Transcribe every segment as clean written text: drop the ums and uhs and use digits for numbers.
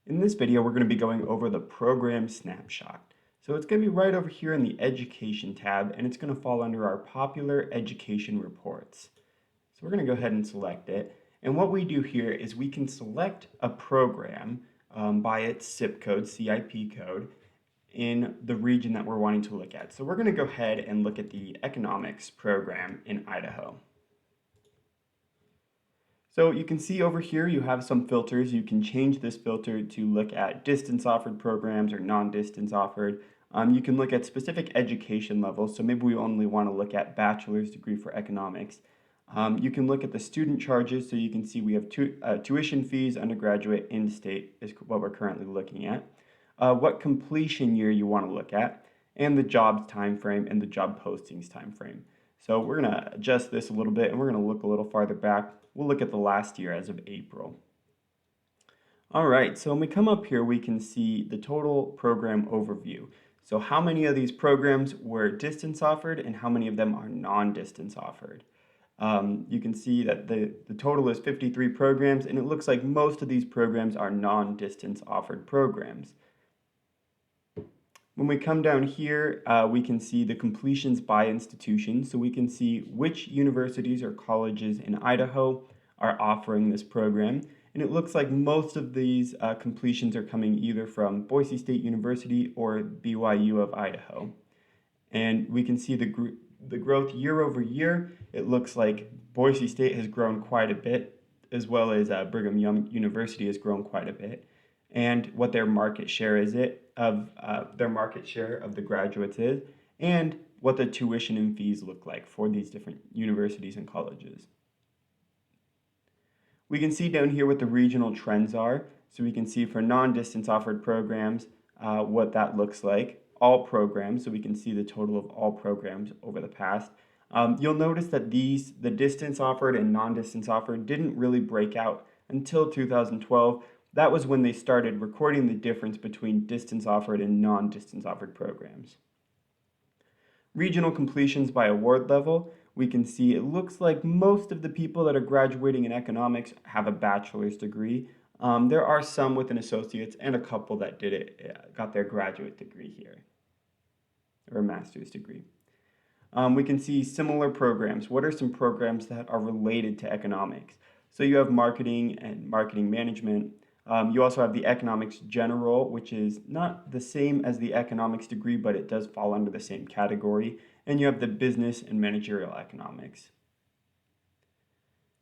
In this video, we're going to be going over the program snapshot. So it's going to be right over here in the Education tab, and it's going to fall under our popular education reports. So we're going to go ahead and select it. And what we do here is we can select a program by its zip code, CIP code, in the region that we're wanting to look at. So we're going to go ahead and look at the economics program in Idaho. So you can see over here you have some filters. You can change this filter to look at distance offered programs or non-distance offered. You can look at specific education levels. So maybe we only want to look at bachelor's degree for economics. You can look at the student charges. So you can see we have tuition fees, undergraduate, in-state is what we're currently looking at. What completion year you want to look at, and the jobs time frame and the job postings time frame. So we're going to adjust this a little bit, and we're going to look a little farther back. We'll look at the last year as of April. All right, so when we come up here, we can see the total program overview. So how many of these programs were distance offered and how many of them are non-distance offered. You can see that the total is 53 programs, and it looks like most of these programs are non-distance offered programs. When we come down here, we can see the completions by institution. So we can see which universities or colleges in Idaho are offering this program. And it looks like most of these completions are coming either from Boise State University or BYU of Idaho. And we can see the growth year over year. It looks like Boise State has grown quite a bit, as well as Brigham Young University has grown quite a bit. And what their market share is their market share of the graduates is, and what the tuition and fees look like for these different universities and colleges. We can see down here what the regional trends are. So we can see for non-distance offered programs, what that looks like. All programs, so we can see the total of all programs over the past. You'll notice that the distance offered and non-distance offered didn't really break out until 2012. That was when they started recording the difference between distance offered and non-distance offered programs. Regional completions by award level, we can see it looks like most of the people that are graduating in economics have a bachelor's degree. There are some with an associate's and a couple that got their graduate degree here, or a master's degree. We can see similar programs. What are some programs that are related to economics? So you have marketing and marketing management. You also have the economics general, which is not the same as the economics degree, but it does fall under the same category. And you have the business and managerial economics.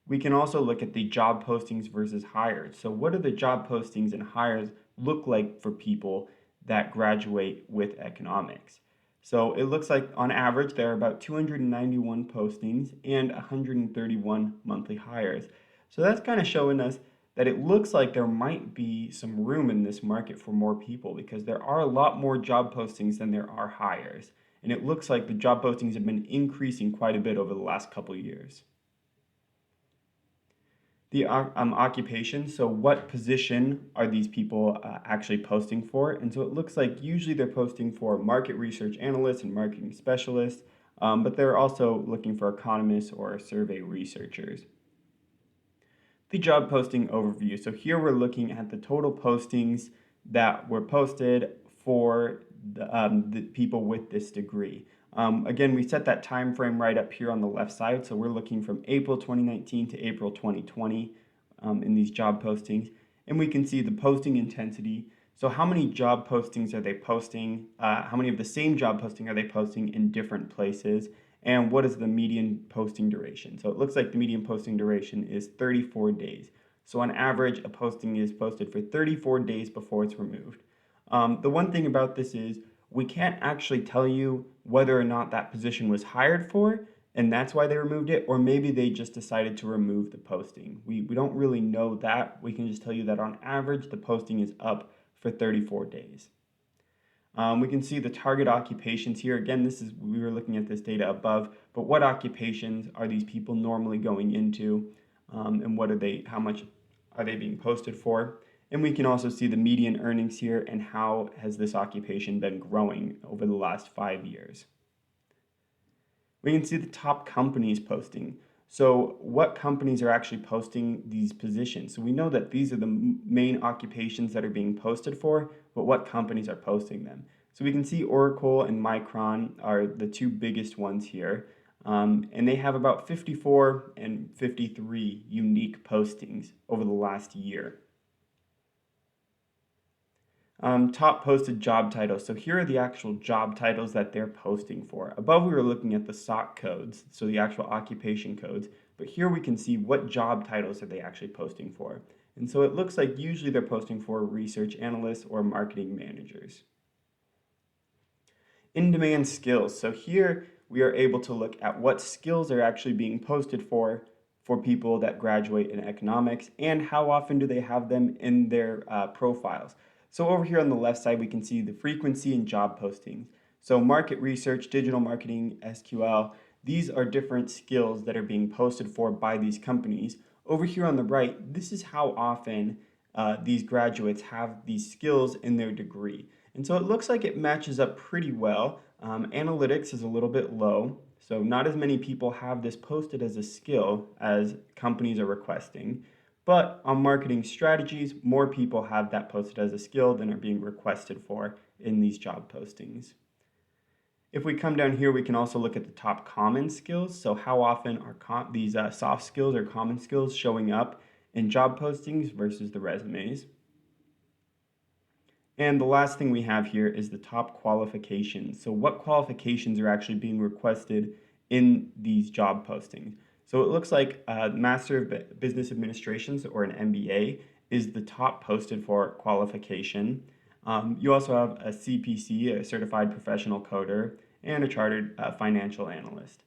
We can also look at the job postings versus hires. So what do the job postings and hires look like for people that graduate with economics? So it looks like on average there are about 291 postings and 131 monthly hires. So that's kind of showing us that it looks like there might be some room in this market for more people, because there are a lot more job postings than there are hires. And it looks like the job postings have been increasing quite a bit over the last couple of years. The occupation, so what position are these people actually posting for? And so it looks like usually they're posting for market research analysts and marketing specialists, but they're also looking for economists or survey researchers. The job posting overview. So here we're looking at the total postings that were posted for the people with this degree. Again, we set that time frame right up here on the left side. So we're looking from April 2019 to April 2020 in these job postings. And we can see the posting intensity. So how many job postings are they posting? How many of the same job posting are they posting in different places? And what is the median posting duration? So it looks like the median posting duration is 34 days. So on average, a posting is posted for 34 days before it's removed. The one thing about this is we can't actually tell you whether or not that position was hired for, and that's why they removed it, or maybe they just decided to remove the posting. We don't really know that. We can just tell you that on average, the posting is up for 34 days. We can see the target occupations here. Again, we were looking at this data above, but what occupations are these people normally going into, and how much are they being posted for? And we can also see the median earnings here and how has this occupation been growing over the last 5 years. We can see the top companies posting. So what companies are actually posting these positions? So we know that these are the main occupations that are being posted for, but what companies are posting them? So we can see Oracle and Micron are the two biggest ones here. And they have about 54 and 53 unique postings over the last year. Top posted job titles. So here are the actual job titles that they're posting for. Above we were looking at the SOC codes, so the actual occupation codes, but here we can see what job titles are they actually posting for. And so it looks like usually they're posting for research analysts or marketing managers. In-demand skills. So here we are able to look at what skills are actually being posted for people that graduate in economics and how often do they have them in their profiles. So over here on the left side, we can see the frequency and job postings. So market research, digital marketing, SQL, these are different skills that are being posted for by these companies. Over here on the right, this is how often these graduates have these skills in their degree. And so it looks like it matches up pretty well. Analytics is a little bit low, so not as many people have this posted as a skill as companies are requesting. But on marketing strategies, more people have that posted as a skill than are being requested for in these job postings. If we come down here, we can also look at the top common skills. So how often are these soft skills or common skills showing up in job postings versus the resumes? And the last thing we have here is the top qualifications. So what qualifications are actually being requested in these job postings? So it looks like Master of Business Administrations or an MBA is the top posted for qualification. You also have a CPC, a Certified Professional Coder, and a Chartered Financial Analyst.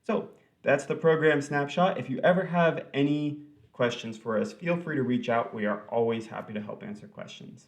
So that's the program snapshot. If you ever have any questions for us, feel free to reach out. We are always happy to help answer questions.